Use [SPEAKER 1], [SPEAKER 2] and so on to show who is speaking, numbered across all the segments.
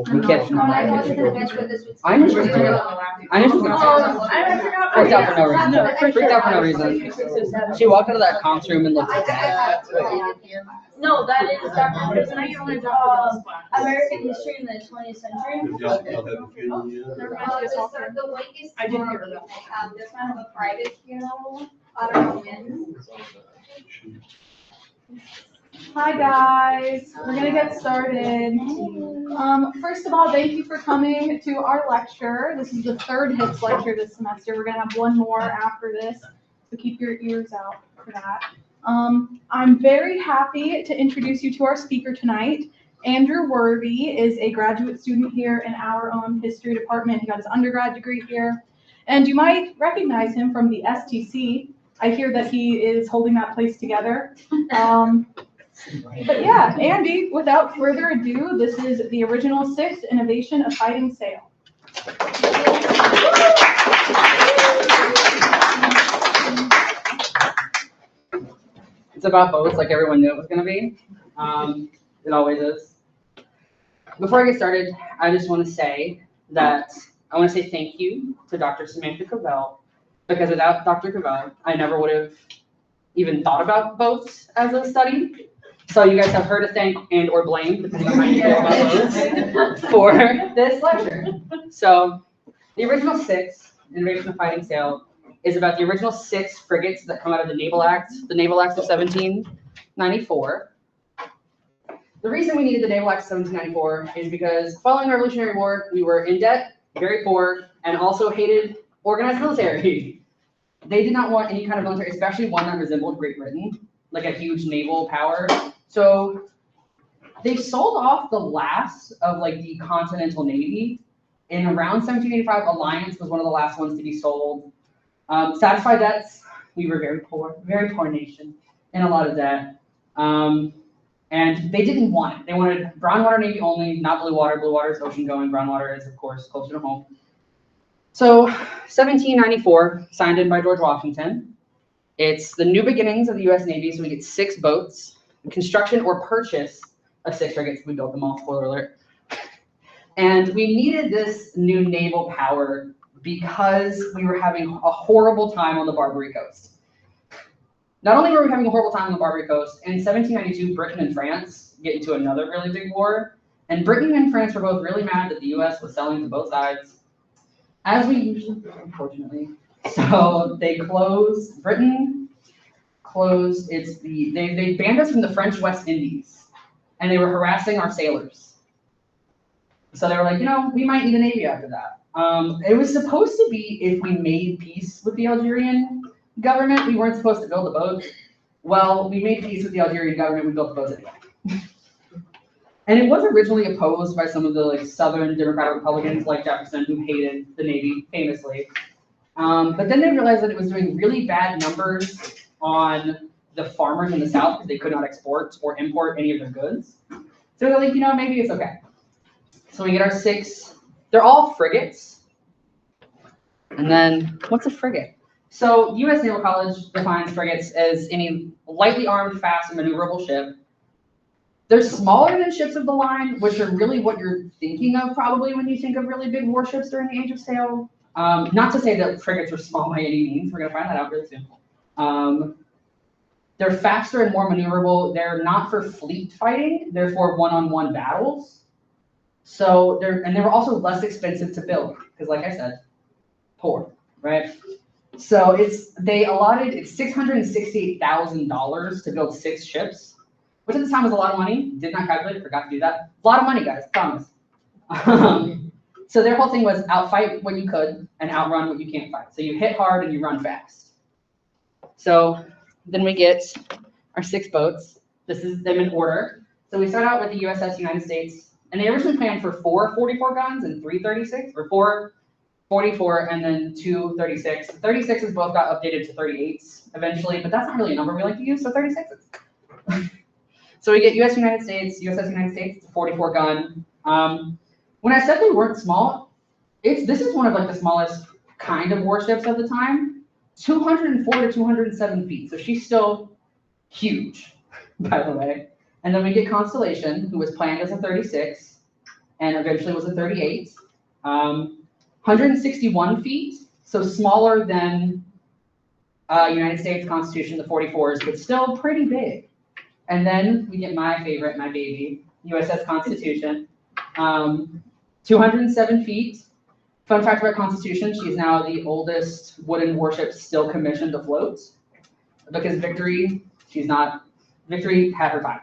[SPEAKER 1] I'm kidding.
[SPEAKER 2] I wasn't gonna guess what this was.
[SPEAKER 1] I knew she was gonna. I knew she was gonna.
[SPEAKER 2] I forgot.
[SPEAKER 1] Freaked out for no reason. Freaked out for no reason. She walked into that comps room and looked dead.
[SPEAKER 2] No, that is Dr. Prison. I only American history in the 20th century. The Wakest.
[SPEAKER 3] I didn't hear that.
[SPEAKER 2] This one have a private funeral. I don't know when.
[SPEAKER 3] Hi guys, we're gonna get started. First of all, thank you for coming to our lecture. This is the third HIPS lecture this semester. We're gonna have one more after this, so keep your ears out for that. I'm very happy to introduce you to our speaker tonight. Andrew Worthy is a graduate student here in our own history department. He got his undergrad degree here, and you might recognize him from the STC. I hear that he is holding that place together. But yeah, Andy, without further ado, this is the original 6th innovation of fighting sail.
[SPEAKER 1] It's about boats, like everyone knew it was going to be. It always is. Before I get started, I just want to say that I want to say thank you to Dr. Samantha Cavell, because without Dr. Cavell, I never would have even thought about boats as a study. So you guys have her to thank and or blame, depending on how you feel about boats, for this lecture. So the original 6, Innovation of Fighting Sail, is about the original 6 frigates that come out of the Naval Act of 1794. The reason we needed the Naval Act of 1794 is because following the Revolutionary War, we were in debt, very poor, and also hated organized military. They did not want any kind of military, especially one that resembled Great Britain, like a huge naval power. So they sold off the last of like the Continental Navy. In around 1785, Alliance was one of the last ones to be sold. Satisfied debts, we were very poor nation, in a lot of debt. And they didn't want it. They wanted brown water Navy only, not blue water. Blue water is ocean going. Brown water is, of course, closer to home. So 1794, signed in by George Washington. It's the new beginnings of the U.S. Navy, so we get 6 boats. Construction or purchase of 6 frigates. We built them all, spoiler alert. And we needed this new naval power because we were having a horrible time on the Barbary Coast. Not only were we having a horrible time on the Barbary Coast, in 1792, Britain and France get into another really big war. And Britain and France were both really mad that the U.S. was selling to both sides, as we usually do, unfortunately. So they closed, Britain closed, they banned us from the French West Indies, and they were harassing our sailors. So they were like, we might need a navy after that. It was supposed to be if we made peace with the Algerian government, we weren't supposed to build a boat. Well, we made peace with the Algerian government, we built the boats anyway. And it was originally opposed by some of the Southern Democratic Republicans like Jefferson, who hated the Navy famously. But then they realized that it was doing really bad numbers on the farmers in the South because they could not export or import any of their goods. So they're like, maybe it's okay. So we get our 6, they're all frigates. And then, what's a frigate? So U.S. Naval College defines frigates as any lightly armed, fast, and maneuverable ship. They're smaller than ships of the line, which are really what you're thinking of probably when you think of really big warships during the Age of Sail. Not to say that frigates are small by any means. We're going to find that out really soon. They're faster and more maneuverable. They're not for fleet fighting. They're for one-on-one battles. So they were also less expensive to build because, like I said, poor, right? So they allotted $668,000 to build 6 ships, which at the time was a lot of money. Did not calculate, forgot to do that. A lot of money, guys, promise. So their whole thing was outfight what you could and outrun what you can't fight. So you hit hard and you run fast. So then we get our 6 boats. This is them in order. So we start out with the USS United States, and they originally planned for 4 44 guns and 3 36, or 4 44 and then 2 36. The 36s both got updated to 38s eventually, but that's not really a number we like to use, so 36s. So we get USS United States, it's a 44 gun. When I said they weren't small, this is one of the smallest kind of warships of the time, 204 to 207 feet. So she's still huge, by the way. And then we get Constellation, who was planned as a 36. and eventually was a 38. 161 feet, so smaller than United States Constitution, the 44s, but still pretty big. And then we get my favorite, my baby, USS Constitution. 207 feet. Fun fact about Constitution, she's now the oldest wooden warship still commissioned afloat. Because Victory had her time.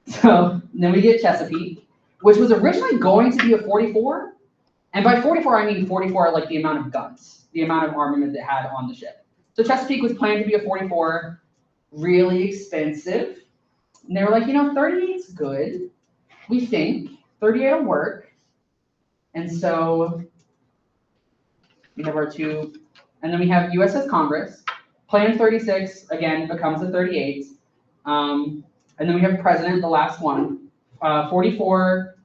[SPEAKER 1] So then we get Chesapeake, which was originally going to be a 44. And by 44, I mean 44 like the amount of guns, the amount of armament it had on the ship. So Chesapeake was planned to be a 44, really expensive. And they were like, 38's good. We think 38 will work. And so we have our two, and then we have USS Congress. Plan 36, again, becomes a 38. And then we have President, the last one, 44.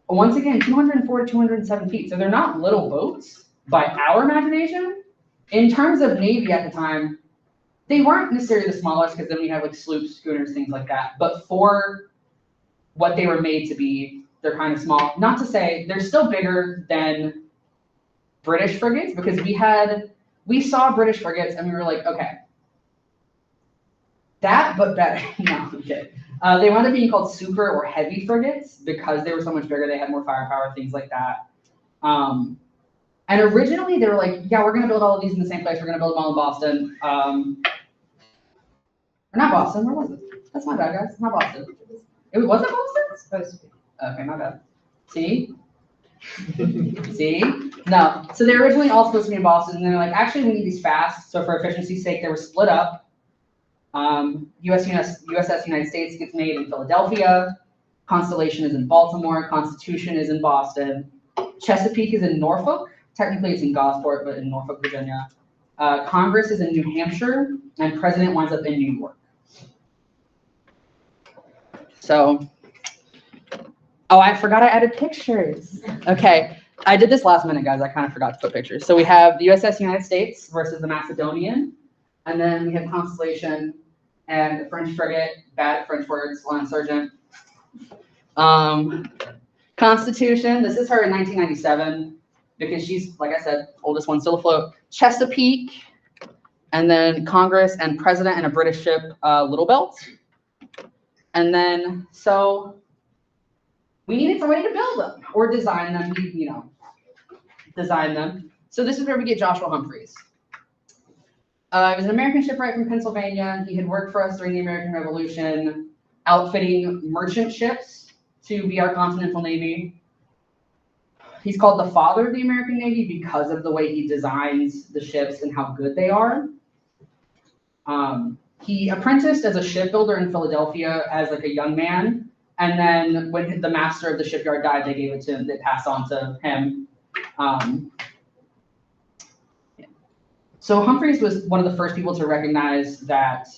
[SPEAKER 1] Once again, 204 to 207 feet. So they're not little boats by our imagination. In terms of Navy at the time, they weren't necessarily the smallest because then we have like sloops, schooners, things like that. But for what they were made to be, they're kind of small. Not to say they're still bigger than British frigates because we saw British frigates and we were like, okay, that but better. No, I'm kidding. They wound up being called super or heavy frigates because they were so much bigger. They had more firepower, things like that. And originally they were like, yeah, we're going to build all of these in the same place. We're going to build them all in Boston. Or not Boston. Where was it? That's my bad, guys. Not Boston. It wasn't Boston?
[SPEAKER 4] It's supposed to be.
[SPEAKER 1] Okay, my bad. See? See? No. So they're originally all supposed to be in Boston, and they're like, actually, we need these fast. So for efficiency's sake, they were split up. USS United States gets made in Philadelphia. Constellation is in Baltimore. Constitution is in Boston. Chesapeake is in Norfolk. Technically, it's in Gosport, but in Norfolk, Virginia. Congress is in New Hampshire, and President winds up in New York. So, oh, I forgot I added pictures. Okay, I did this last minute, guys. I kind of forgot to put pictures. So we have the USS United States versus the Macedonian, and then we have Constellation and the French frigate, bad French words, Line Sergeant. Constitution, this is her in 1997, because she's, like I said, oldest one still afloat. Chesapeake, and then Congress and President and a British ship, Little Belt. And then, so we needed somebody to build them or design them, design them. So this is where we get Joshua Humphreys. He was an American shipwright from Pennsylvania. He had worked for us during the American Revolution, outfitting merchant ships to be our Continental Navy. He's called the father of the American Navy because of the way he designs the ships and how good they are. He apprenticed as a shipbuilder in Philadelphia as like a young man. And then when the master of the shipyard died, they gave it to him. They passed on to him. So Humphreys was one of the first people to recognize that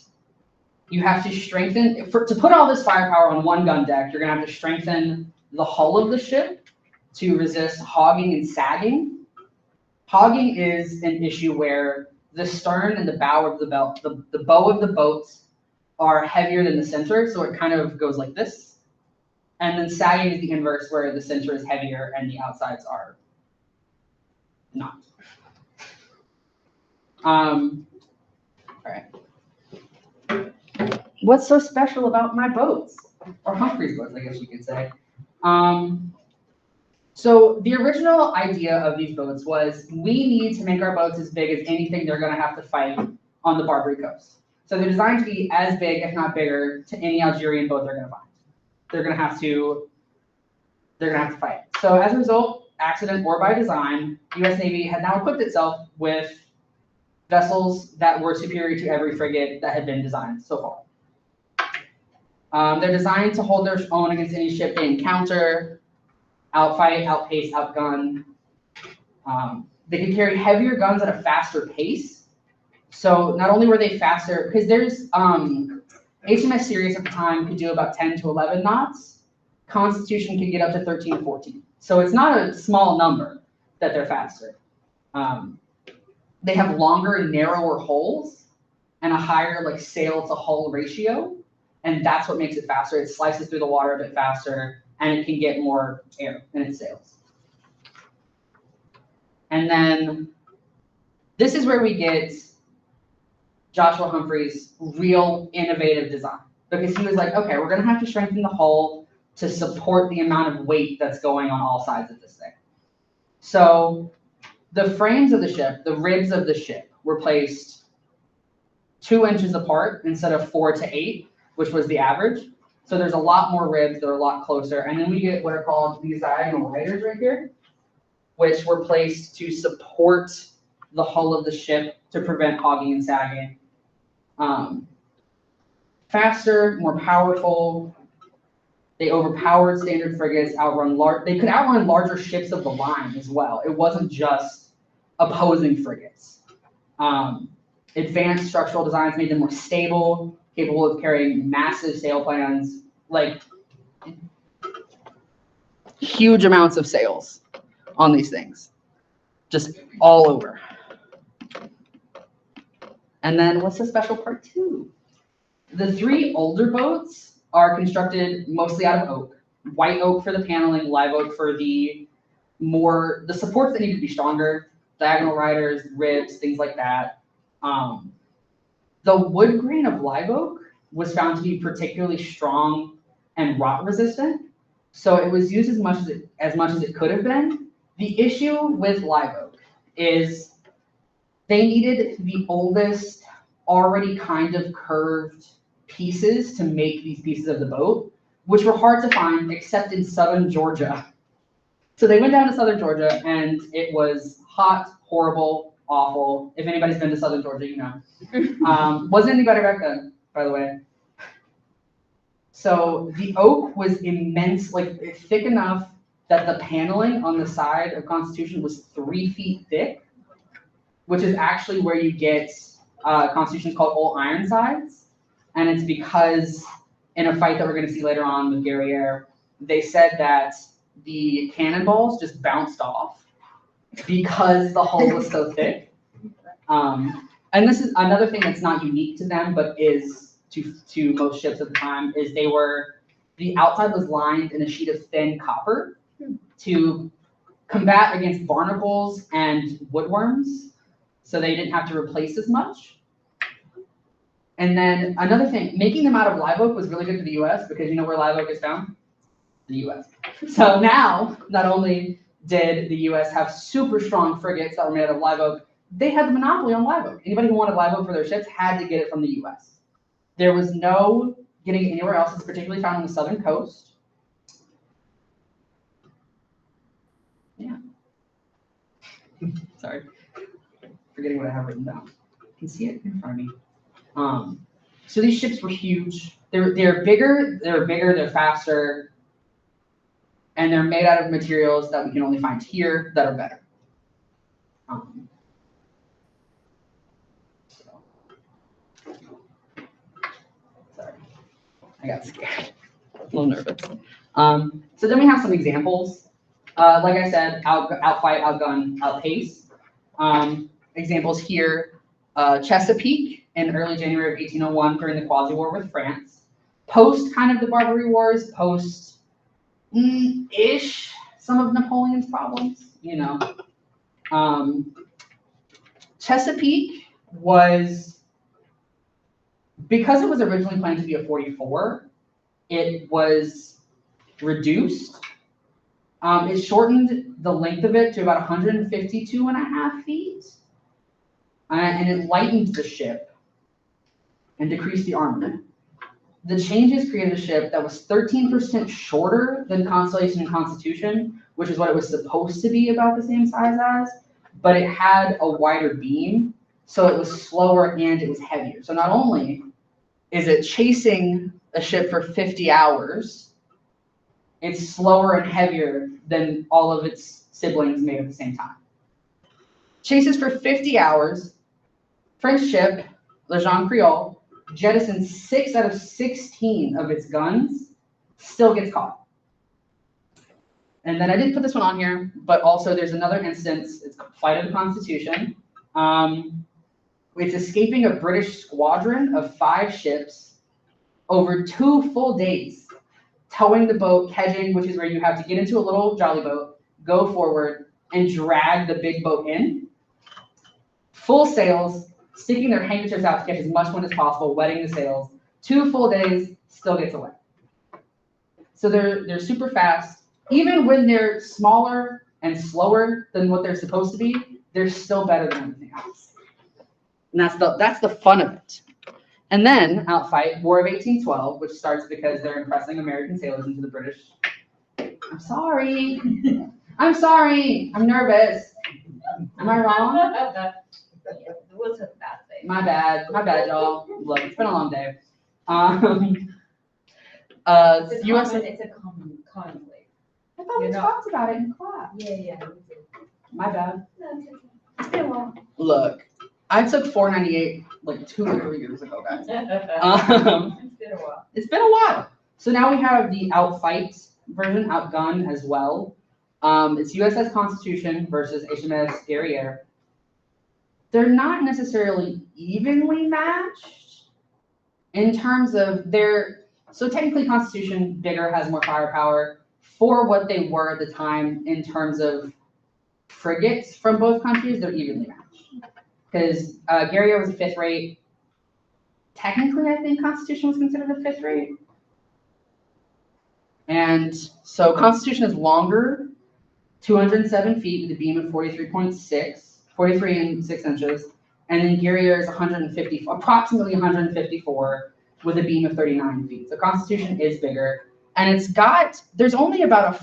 [SPEAKER 1] you have to strengthen, to put all this firepower on one gun deck, you're gonna have to strengthen the hull of the ship to resist hogging and sagging. Hogging is an issue where the stern and the bow of the bow of the boat are heavier than the center, so it kind of goes like this. And then sagging is the inverse, where the center is heavier and the outsides are not. All right. What's so special about my boats, or Humphreys boats, I guess you could say? So the original idea of these boats was we need to make our boats as big as anything they're going to have to fight on the Barbary Coast. So they're designed to be as big, if not bigger, to any Algerian boat they're going to find. They're going to have to fight. So as a result, accident or by design, the U.S. Navy had now equipped itself with vessels that were superior to every frigate that had been designed so far. They're designed to hold their own against any ship they encounter, outfight, outpace, outgun. They can carry heavier guns at a faster pace. So not only were they faster, because there's HMS Sirius at the time could do about 10 to 11 knots. Constitution could get up to 13 to 14. So it's not a small number that they're faster. They have longer, narrower hulls and a higher sail to hull ratio. And that's what makes it faster. It slices through the water a bit faster. and it can get more air in its sails. And then this is where we get Joshua Humphrey's real innovative design, because he was like, okay, we're gonna have to strengthen the hull to support the amount of weight that's going on all sides of this thing. So the frames of the ship, the ribs of the ship, were placed 2 inches apart instead of 4 to 8, which was the average. So there's a lot more ribs, they're a lot closer. And then we get what are called these diagonal riders right here, which were placed to support the hull of the ship to prevent hogging and sagging. Faster, more powerful. They overpowered standard frigates, they could outrun larger ships of the line as well. It wasn't just opposing frigates. Advanced structural designs made them more stable, capable of carrying massive sail plans, like huge amounts of sails on these things, just all over. And then what's the special part 2? The 3 older boats are constructed mostly out of oak. White oak for the paneling, live oak for the supports that need to be stronger, diagonal riders, ribs, things like that. The wood grain of live oak was found to be particularly strong and rot resistant, so it was used as much as it could have been. The issue with live oak is they needed the oldest, already kind of curved pieces to make these pieces of the boat, which were hard to find except in southern Georgia. So they went down to southern Georgia, and it was hot, horrible, awful. If anybody's been to southern Georgia, you know. Wasn't any better back then, by the way. So the oak was immense, like thick enough that the paneling on the side of Constitution was 3 feet thick, which is actually where you get Constitutions called Old Ironsides. And it's because in a fight that we're going to see later on with Guerriere, they said that the cannonballs just bounced off because the hull was so thick. And this is another thing that's not unique to them, but is to most ships at the time, is the outside was lined in a sheet of thin copper to combat against barnacles and woodworms, so they didn't have to replace as much. And then another thing, making them out of live oak was really good for the US, because you know where live oak is found? The US. So now, not only did the US have super strong frigates that were made out of live oak, they had the monopoly on live oak. Anybody who wanted live oak for their ships had to get it from the US. There was no getting it anywhere else. It's particularly found on the southern coast. Yeah. Sorry. Forgetting what I have written down. You can see it in front of me. So these ships were huge. They're bigger, they're faster, and they're made out of materials that we can only find here that are better. Sorry, I got scared. A little nervous. So then we have some examples. Like I said, outfight, outgun, outpace. Examples here, Chesapeake in early January of 1801 during the Quasi-War with France. Post kind of the Barbary Wars, post-ish some of Napoleon's problems, you know. Chesapeake was, because it was originally planned to be a 44, it was reduced. It shortened the length of it to about 152.5 feet. And it lightened the ship and decreased the armament. The changes created a ship that was 13% shorter than Constellation and Constitution, which is what it was supposed to be about the same size as, but it had a wider beam, so it was slower and it was heavier. So not only is it chasing a ship for 50 hours, it's slower and heavier than all of its siblings made at the same time. Chases for 50 hours, French ship, Le Jean Creole, jettisons 6 out of 16 of its guns, still gets caught. And then I didn't put this one on here, but also there's another instance, it's Flight of the Constitution. It's escaping a British squadron of 5 ships over 2 full days, towing the boat, kedging, which is where you have to get into a little jolly boat, go forward, and drag the big boat in. Full sails, sticking their handkerchiefs out to catch as much wind as possible, wetting the sails. 2 full days, still gets away. So they're super fast. Even when they're smaller and slower than what they're supposed to be, they're still better than everything else. And that's the fun of it. And then outfight War of 1812, which starts because they're impressing American sailors into the British. I'm sorry. I'm nervous. Am I wrong?
[SPEAKER 2] It was a bad thing.
[SPEAKER 1] My bad, y'all. Look, it's been a long day. US.
[SPEAKER 2] It's a common conflict.
[SPEAKER 1] I thought we talked about it in class.
[SPEAKER 2] Yeah.
[SPEAKER 1] My bad.
[SPEAKER 2] It's been a while.
[SPEAKER 1] Look, I took 498 like 2 or 3 years ago, guys. It's been a while. So now we have the outfight version, outgun as well. It's USS Constitution versus HMS Guerriere. They're not necessarily evenly matched in terms of so technically Constitution, bigger, has more firepower for what they were at the time in terms of frigates from both countries, they're evenly matched. Because Guerriere was a 5th rate. Technically, I think Constitution was considered a 5th rate. And so Constitution is longer, 207 feet with a beam of 43 and 6 inches. And then Guerriere is approximately 154 with a beam of 39 feet. So Constitution is bigger. And there's only about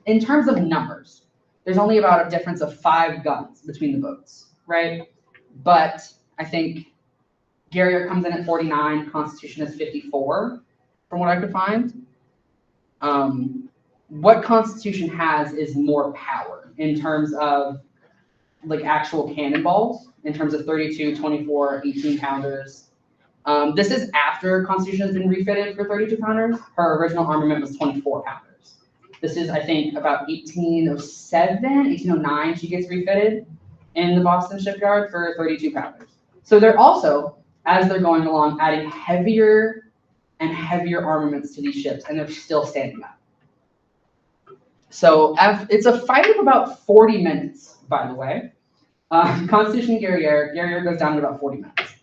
[SPEAKER 1] in terms of numbers, there's only about a difference of 5 guns between the boats, right? But I think Guerriere comes in at 49, Constitution is 54, from what I could find. What Constitution has is more power in terms of like actual cannonballs, in terms of 32, 24, 18 pounders. This is after Constitution has been refitted for 32 pounders. Her original armament was 24 pounders. This is, I think, about 1807, 1809, she gets refitted in the Boston shipyard for 32 pounders. So they're also, as they're going along, adding heavier and heavier armaments to these ships, and they're still standing up. So it's a fight of about 40 minutes, by the way. Constitution Guerriere goes down to about 40 minutes.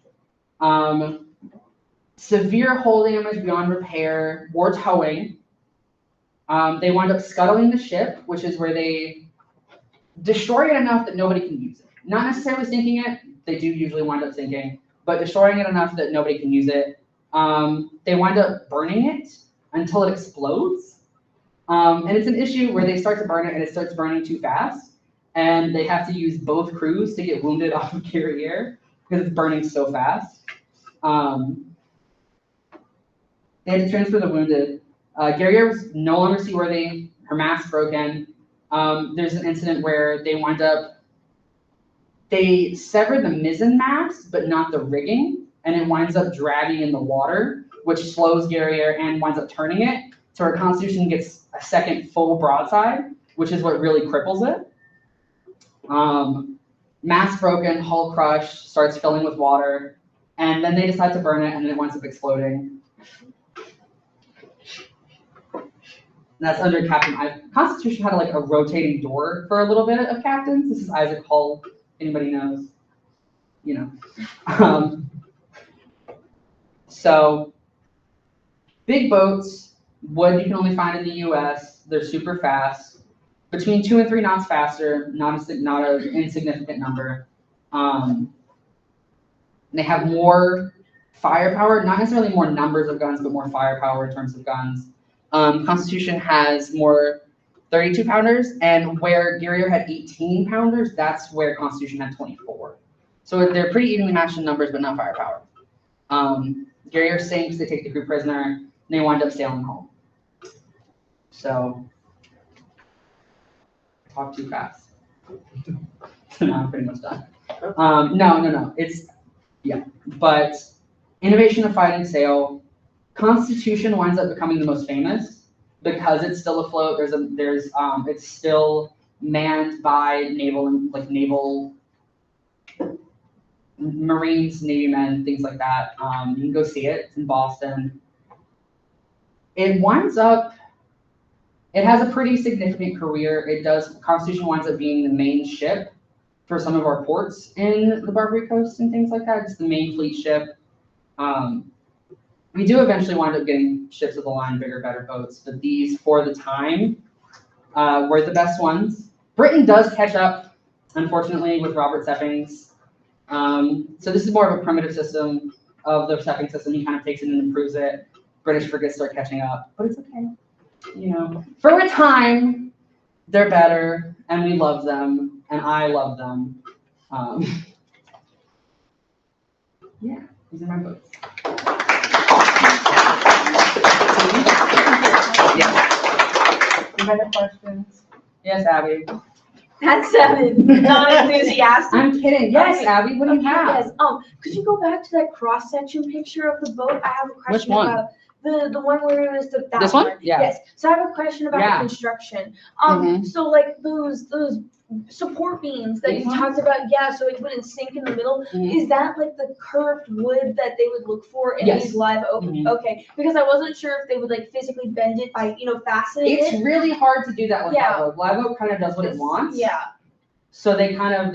[SPEAKER 1] Severe hull damage beyond repair or towing. They wind up scuttling the ship, which is where they destroy it enough that nobody can use it. Not necessarily sinking it, they do usually wind up sinking, but destroying it enough that nobody can use it. They wind up burning it until it explodes. And it's an issue where they start to burn it and it starts burning too fast. And they have to use both crews to get wounded off of Guerriere because it's burning so fast. They had to transfer the wounded. Guerriere was no longer seaworthy. Her mast broken. There's an incident where they severed the mizzen mast, but not the rigging, and it winds up dragging in the water, which slows Guerriere and winds up turning it. So her Constitution gets a second full broadside, which is what really cripples it. Mast broken, hull crushed, starts filling with water, and then they decide to burn it, and then it winds up exploding. And that's under Captain Isaac. Constitution had like a rotating door for a little bit of captains. This is Isaac Hull. Anybody knows? You know. So big boats, wood you can only find in the U.S. They're super fast, between 2 and 3 knots faster. Not an insignificant number. They have more firepower, not necessarily more numbers of guns, but more firepower in terms of guns. Constitution has more 32 pounders, and where Guerriere had 18 pounders, that's where Constitution had 24. So they're pretty evenly matched in numbers, but not firepower. Guerriere sinks, they take the crew prisoner, and they wind up sailing home. So, talk too fast. So now I'm pretty much done. No. But innovation of fighting sail. Constitution winds up becoming the most famous because it's still afloat. It's still manned by naval Marines, Navy men, things like that. You can go see it. It's in Boston. It winds up It has a pretty significant career. Constitution winds up being the main ship for some of our ports in the Barbary Coast and things like that. It's the main fleet ship. We do eventually wind up getting ships of the line, bigger, better boats, but these, for the time, were the best ones. Britain does catch up, unfortunately, with Robert Sepping's. So this is more of a primitive system of the Sepping system. He kind of takes it and improves it. British frigates start catching up, but it's okay. You know, for a time, they're better, and we love them, and I love them. Yeah, these are my books. Yeah. Any other questions? Yes, Abby.
[SPEAKER 2] That's 7. Not enthusiastic.
[SPEAKER 1] I'm kidding. Yes, Abby, what do you have?
[SPEAKER 2] Yes. Could you go back to that cross-section picture of the boat? I have a question
[SPEAKER 1] Which one?
[SPEAKER 2] about the one where it was that
[SPEAKER 1] This one? Yeah.
[SPEAKER 2] Yes. So I have a question about
[SPEAKER 1] Yeah.
[SPEAKER 2] the construction.
[SPEAKER 1] Mhm.
[SPEAKER 2] So like those support beams that you
[SPEAKER 1] Mhm.
[SPEAKER 2] talked about, yeah, so it wouldn't sink in the middle.
[SPEAKER 1] Mhm.
[SPEAKER 2] Is that like the curved wood that they would look for in
[SPEAKER 1] Yes.
[SPEAKER 2] these live oak?
[SPEAKER 1] Mhm.
[SPEAKER 2] Okay, because I wasn't sure if they would like physically bend it by, fastening
[SPEAKER 1] It's
[SPEAKER 2] it.
[SPEAKER 1] really hard to do that with
[SPEAKER 2] Yeah.
[SPEAKER 1] Live Oak. Live Oak kind of does what it wants.
[SPEAKER 2] Yeah.
[SPEAKER 1] So they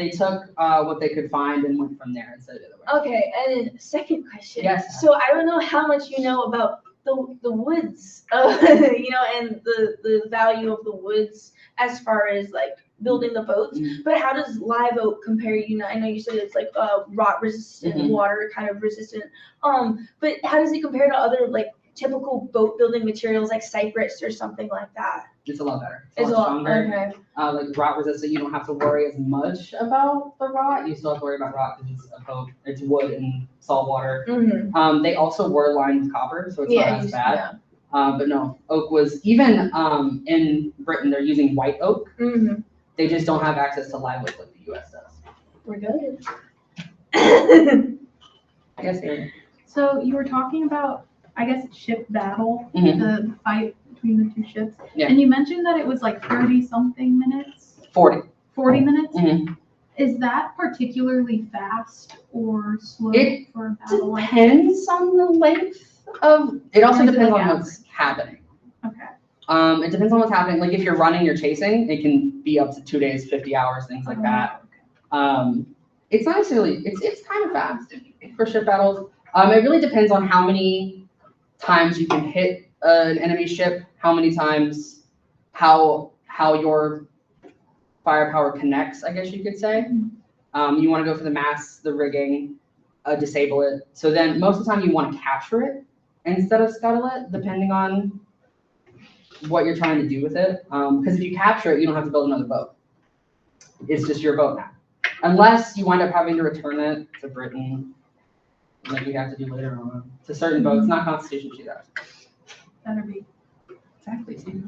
[SPEAKER 1] took what they could find and went from there instead of the other way.
[SPEAKER 2] Okay, and then second question.
[SPEAKER 1] Yes.
[SPEAKER 2] So I don't know how much you know about the woods, and the value of the woods as far as like building the boats.
[SPEAKER 1] Mhm.
[SPEAKER 2] But how does live oak compare? I know you said it's like rot resistant,
[SPEAKER 1] Mhm.
[SPEAKER 2] water kind of resistant. But how does it compare to other like typical boat building materials like cypress or something like that?
[SPEAKER 1] It's a lot better.
[SPEAKER 2] It's a lot
[SPEAKER 1] stronger.
[SPEAKER 2] okay.
[SPEAKER 1] Like rot resistant, you don't have to worry as much about the rot. You still have to worry about rot because it's a boat. It's wood and salt water.
[SPEAKER 2] Mm-hmm.
[SPEAKER 1] They also were lined with copper, so it's not as bad.
[SPEAKER 2] Yeah.
[SPEAKER 1] But no, oak was even in Britain. They're using white oak.
[SPEAKER 2] Mm-hmm.
[SPEAKER 1] They just don't have access to live oak like the U.S. does.
[SPEAKER 2] We're good.
[SPEAKER 1] I guess they're.
[SPEAKER 3] So you were talking about, I guess, ship battle,
[SPEAKER 1] Mhm.
[SPEAKER 3] the fight between the two ships.
[SPEAKER 1] Yeah.
[SPEAKER 3] And you mentioned that it was like 30-something minutes?
[SPEAKER 1] 40.
[SPEAKER 3] 40 minutes?
[SPEAKER 1] Mhm.
[SPEAKER 3] Is that particularly fast or slow
[SPEAKER 1] It
[SPEAKER 3] for a battle like that?
[SPEAKER 1] Depends on the length of. It also
[SPEAKER 3] Or is it
[SPEAKER 1] depends
[SPEAKER 3] like
[SPEAKER 1] on what's happening.
[SPEAKER 3] Okay.
[SPEAKER 1] It depends on what's happening. Like if you're running, you're chasing, it can be up to 2 days, 50 hours, things like that. It's not necessarily, it's kind of fast for ship battles. It really depends on how many times you can hit an enemy ship, how many times, how your firepower connects, I guess you could say. You want to go for the masts, the rigging, disable it. So then most of the time you want to capture it instead of scuttle it, depending on what you're trying to do with it. Because if you capture it, you don't have to build another boat. It's just your boat now. Unless you wind up having to return it to Britain, like we have to do later on, to certain boats, not Constitution 2000.
[SPEAKER 3] Better be.
[SPEAKER 1] Exactly.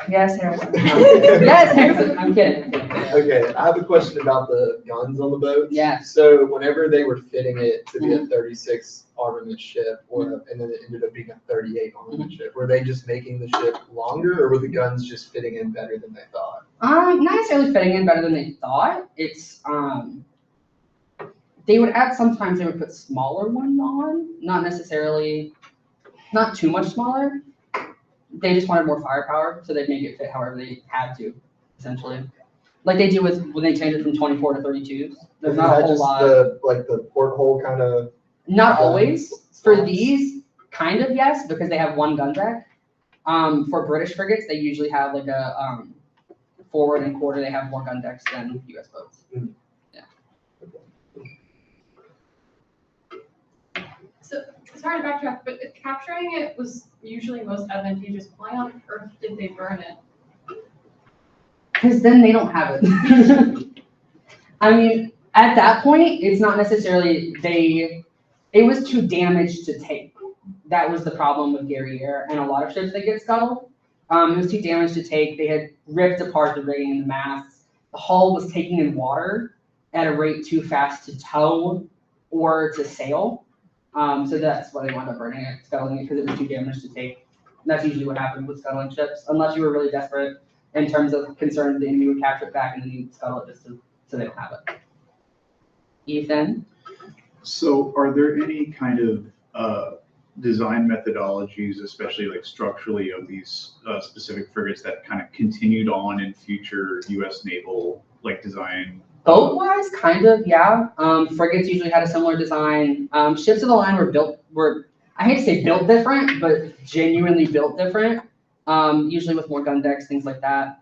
[SPEAKER 1] Yes, Harrison. Yes, Harrison. I'm kidding.
[SPEAKER 4] Okay, I have a question about the guns on the boat.
[SPEAKER 1] Yes.
[SPEAKER 4] So whenever they were fitting it to be a 36 armament ship, and then it ended up being a 38 armament ship, were they just making the ship longer, or were the guns just fitting in better than they thought?
[SPEAKER 1] Not necessarily fitting in better than they thought. It's they would sometimes they would put smaller ones on, not necessarily, not too much smaller. They just wanted more firepower, so they'd make it fit however they had to, essentially. Like they do with when they change it from 24 to 32s. There's not a whole lot.
[SPEAKER 4] The porthole kind of.
[SPEAKER 1] Not always. For these, kind of yes, because they have one gun deck. For British frigates, they usually have like a forward and quarter. They have more gun decks than U.S. boats.
[SPEAKER 4] Mm.
[SPEAKER 1] Yeah.
[SPEAKER 5] So, sorry to backtrack, but if capturing it was usually most advantageous, why on earth did they burn it?
[SPEAKER 1] Because then they don't have it. I mean, at that point, it's not necessarily it was too damaged to take. That was the problem with Guerriere and a lot of ships that get scuttled. It was too damaged to take. They had ripped apart the rigging and the masts. The hull was taking in water at a rate too fast to tow or to sail. So that's why they wound up burning it, scuttling it, because it was too damaged to take. And that's usually what happened with scuttling ships, unless you were really desperate in terms of concern the enemy would capture it back and then you'd scuttle it just so they don't have it. Ethan?
[SPEAKER 6] So are there any kind of design methodologies, especially like structurally, of these specific frigates that kind of continued on in future U.S. naval like design?
[SPEAKER 1] Boat-wise, kind of, yeah. Frigates usually had a similar design. Ships of the line were, I hate to say built different, but genuinely built different. Usually with more gun decks, things like that.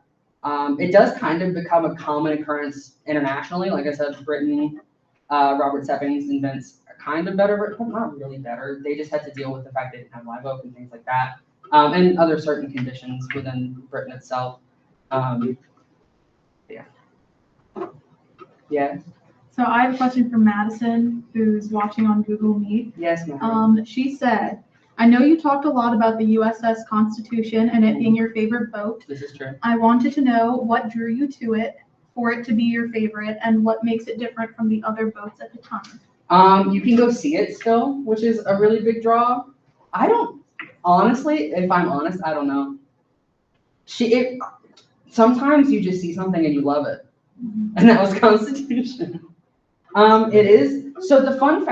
[SPEAKER 1] It does kind of become a common occurrence internationally. Like I said, Britain, Robert Seppings invents a kind of better, but not really better. They just had to deal with the fact they didn't have live oak and things like that, and other certain conditions within Britain itself. Yeah. Yeah.
[SPEAKER 3] So I have a question from Madison, who's watching on Google Meet.
[SPEAKER 1] Yes, ma'am.
[SPEAKER 3] She said, I know you talked a lot about the USS Constitution and it being your favorite boat.
[SPEAKER 1] This is true.
[SPEAKER 3] I wanted to know what drew you to it for it to be your favorite and what makes it different from the other boats at the time.
[SPEAKER 1] You can go see it still, which is a really big draw. I don't, honestly, if I'm honest, I don't know. Sometimes you just see something and you love it. And that was Constitution. It is, so the fun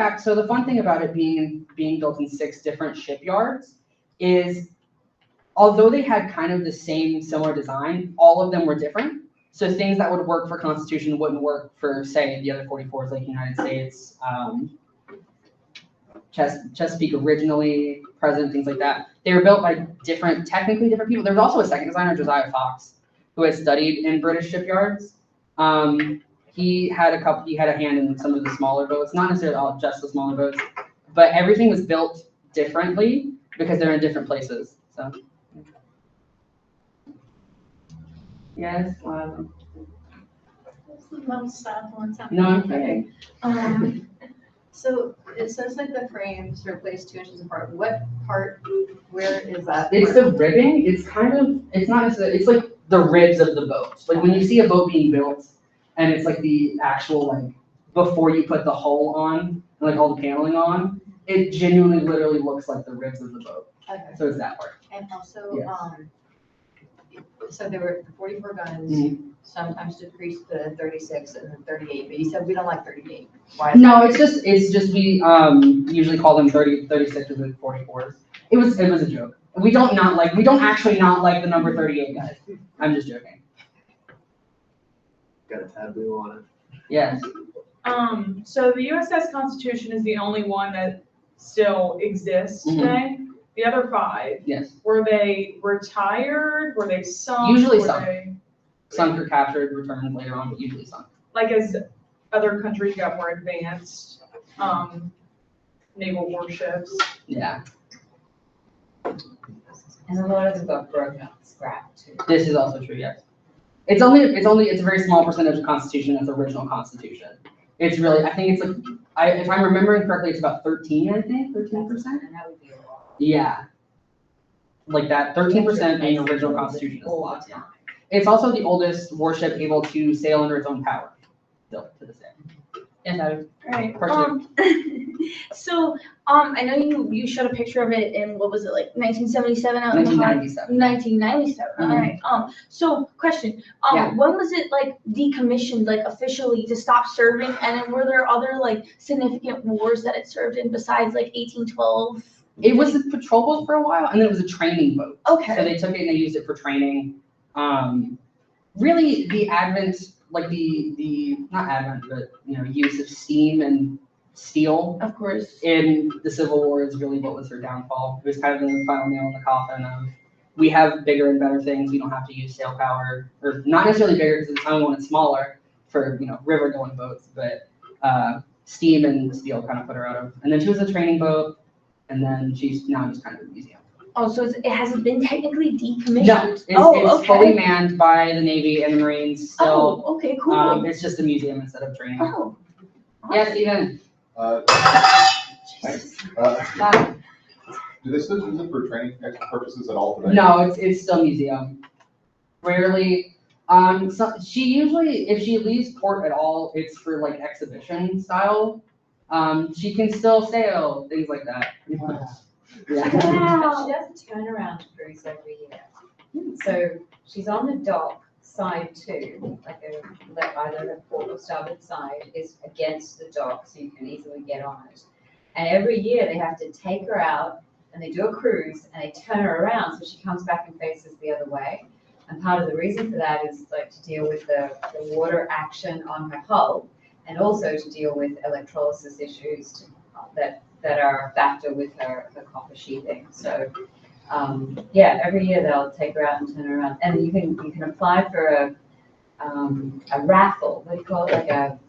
[SPEAKER 1] thing about it being built in 6 different shipyards is, although they had kind of the same similar design, all of them were different. So things that would work for Constitution wouldn't work for, say, the other 44s, like United States, Chesapeake originally, President, things like that. They were built by technically different people. There was also a second designer, Josiah Fox, who had studied in British shipyards. He had a hand in some of the smaller boats, not necessarily all just the smaller boats, but everything was built differently because they're in different places. So, yes.
[SPEAKER 2] What's the most sad one?
[SPEAKER 1] No, I'm kidding.
[SPEAKER 7] So it says like the frames are placed 2 inches apart. What part, where is that?
[SPEAKER 1] It's the ribbing. It's not necessarily, it's like the ribs of the boat. Like when you see a boat being built and it's like the actual, like before you put the hull on, and like all the paneling on, it genuinely literally looks like the ribs of the boat.
[SPEAKER 7] Okay.
[SPEAKER 1] So it's that part.
[SPEAKER 7] And also,
[SPEAKER 1] Yes.
[SPEAKER 7] so there were the 44 guns,
[SPEAKER 1] Mhm.
[SPEAKER 7] sometimes decreased to 36 and then 38, but you said we don't like 38. Why?
[SPEAKER 1] No, it's just we usually call them 36 and 44s. It was a joke. We don't actually not like the number 38, guys. I'm just joking.
[SPEAKER 4] Got a taboo on it.
[SPEAKER 1] Yes.
[SPEAKER 8] So the USS Constitution is the only one that still exists
[SPEAKER 1] Mhm.
[SPEAKER 8] today. The other 5,
[SPEAKER 1] Yes.
[SPEAKER 8] were they retired? Were they sunk?
[SPEAKER 1] Usually
[SPEAKER 8] Were
[SPEAKER 1] sunk.
[SPEAKER 8] they-
[SPEAKER 1] Sunk or captured, returned later on, but usually sunk.
[SPEAKER 8] Like as other countries got more advanced, naval warships.
[SPEAKER 1] Yeah.
[SPEAKER 7] And a lot of them got broken up, scrapped too.
[SPEAKER 1] This is also true, yes. It's a very small percentage of Constitution that's original Constitution. It's really, I think it's like, if I'm remembering correctly, it's about 13%.
[SPEAKER 7] And that would be a lot.
[SPEAKER 1] Yeah. Like that, 13% being original Constitution is a lot, yeah. It's also the oldest warship able to sail under its own power, still to this day. And that is
[SPEAKER 2] Right.
[SPEAKER 1] partially,
[SPEAKER 2] So, I know you showed a picture of it in, what was it, like 1977 out in the harbor?
[SPEAKER 1] 1997.
[SPEAKER 2] 1997, all right. So question,
[SPEAKER 1] Yeah.
[SPEAKER 2] when was it like decommissioned, like officially to stop serving? And then were there other like significant wars that it served in besides like 1812?
[SPEAKER 1] It was a patrol boat for a while, and then it was a training boat. So
[SPEAKER 2] Okay,
[SPEAKER 1] they took it and they used it for training. Really, the advent, like not advent, but use of steam and steel
[SPEAKER 2] of course.
[SPEAKER 1] in the Civil War is really what was her downfall. It was kind of the final nail in the coffin of, we have bigger and better things. We don't have to use sail power, or not necessarily bigger because at the time we wanted smaller for river going boats, but steam and steel kind of put her out of. And then she was a training boat, and then she's now just kind of a museum.
[SPEAKER 2] Oh, so it hasn't been technically decommissioned?
[SPEAKER 1] No, it's fully manned by the Navy and the Marines still.
[SPEAKER 2] Oh, okay, cool.
[SPEAKER 1] It's just a museum instead of training.
[SPEAKER 2] Oh.
[SPEAKER 1] Yes, Ethan.
[SPEAKER 9] Do they still use it for training purposes at all today?
[SPEAKER 1] No, it's still museum. Rarely. So she usually, if she leaves port at all, it's for like exhibition style. She can still sail, things like that. Yeah.
[SPEAKER 2] Wow.
[SPEAKER 7] She does a turnaround cruise every year. So she's on the dock side too, like either the port or starboard side is against the dock, so you can easily get on it. And every year they have to take her out and they do a cruise and they turn her around so she comes back and faces the other way. And part of the reason for that is like to deal with the water action on her hull and also to deal with electrolysis issues that are a factor with her copper sheathing. So yeah, every year they'll take her out and turn her around. And you can apply for a raffle, what do you call it, like a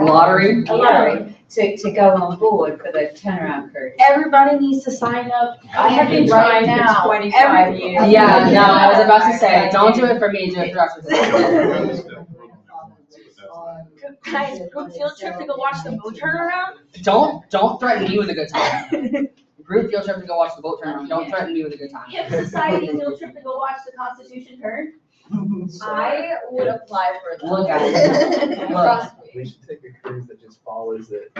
[SPEAKER 1] Lottery?
[SPEAKER 7] A lottery to go on board for the turnaround cruise.
[SPEAKER 2] Everybody needs to sign up.
[SPEAKER 8] I have been
[SPEAKER 2] right
[SPEAKER 8] trying
[SPEAKER 2] now.
[SPEAKER 8] for 25 years.
[SPEAKER 1] Yeah, no, I was about to say, don't do it for me, do it for us.
[SPEAKER 2] Guys, group field trip to go watch the boat turn around?
[SPEAKER 1] Don't threaten me with a good time. Group field trip to go watch the boat turn around. Don't threaten me with a good time.
[SPEAKER 2] Hip society field trip to go watch the Constitution turn?
[SPEAKER 7] I would apply for that.
[SPEAKER 1] Look at it. Look.
[SPEAKER 4] We should take a cruise that just follows it.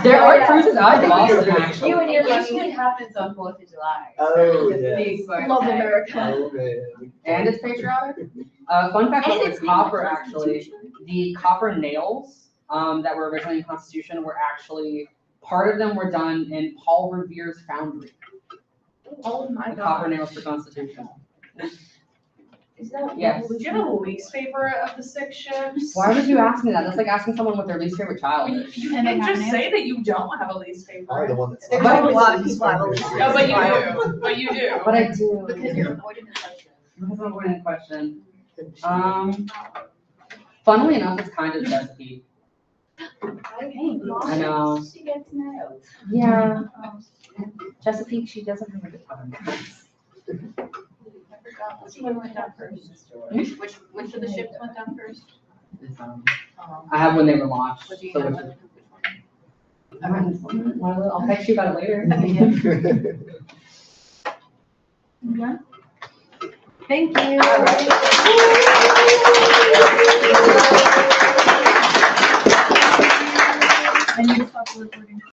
[SPEAKER 1] There are cruises out of Boston, actually.
[SPEAKER 7] You and your usually happens on 4th of July.
[SPEAKER 4] Oh,
[SPEAKER 7] The
[SPEAKER 4] yeah.
[SPEAKER 7] big birthday.
[SPEAKER 2] Love America.
[SPEAKER 4] Oh, man.
[SPEAKER 1] And it's patriotic. Fun fact
[SPEAKER 2] And
[SPEAKER 1] about
[SPEAKER 2] it's
[SPEAKER 1] the copper, actually, the copper nails that were originally in Constitution were actually, part of them were done in Paul Revere's foundry.
[SPEAKER 2] Oh my
[SPEAKER 1] The
[SPEAKER 2] god.
[SPEAKER 1] copper nails for Constitution.
[SPEAKER 2] Is that
[SPEAKER 1] Yes.
[SPEAKER 8] Do you have a least favorite of the 6 ships?
[SPEAKER 1] Why would you ask me that? That's like asking someone what their least favorite child is.
[SPEAKER 8] You
[SPEAKER 3] And they
[SPEAKER 8] can
[SPEAKER 3] have
[SPEAKER 8] just
[SPEAKER 3] an
[SPEAKER 8] say that you don't have a least
[SPEAKER 4] Probably
[SPEAKER 8] favorite.
[SPEAKER 4] the one that's.
[SPEAKER 2] There's
[SPEAKER 1] But-
[SPEAKER 2] always a lot of people have a least
[SPEAKER 8] No, but you
[SPEAKER 2] favorite.
[SPEAKER 8] do, but you do.
[SPEAKER 1] But I do.
[SPEAKER 2] Because you're avoiding the question.
[SPEAKER 1] Because I'm avoiding the question. Funnily enough, it's kind of Chesapeake. I know.
[SPEAKER 2] She gets nailed.
[SPEAKER 1] Yeah. Chesapeake, she doesn't have a good time.
[SPEAKER 2] Which one went down first?
[SPEAKER 3] Which of the ships went down first?
[SPEAKER 1] I have when they were launched.
[SPEAKER 3] What do you
[SPEAKER 1] so
[SPEAKER 3] have?
[SPEAKER 1] Well, I'll text you about it later.
[SPEAKER 2] Thank you.
[SPEAKER 3] I need to stop the recording.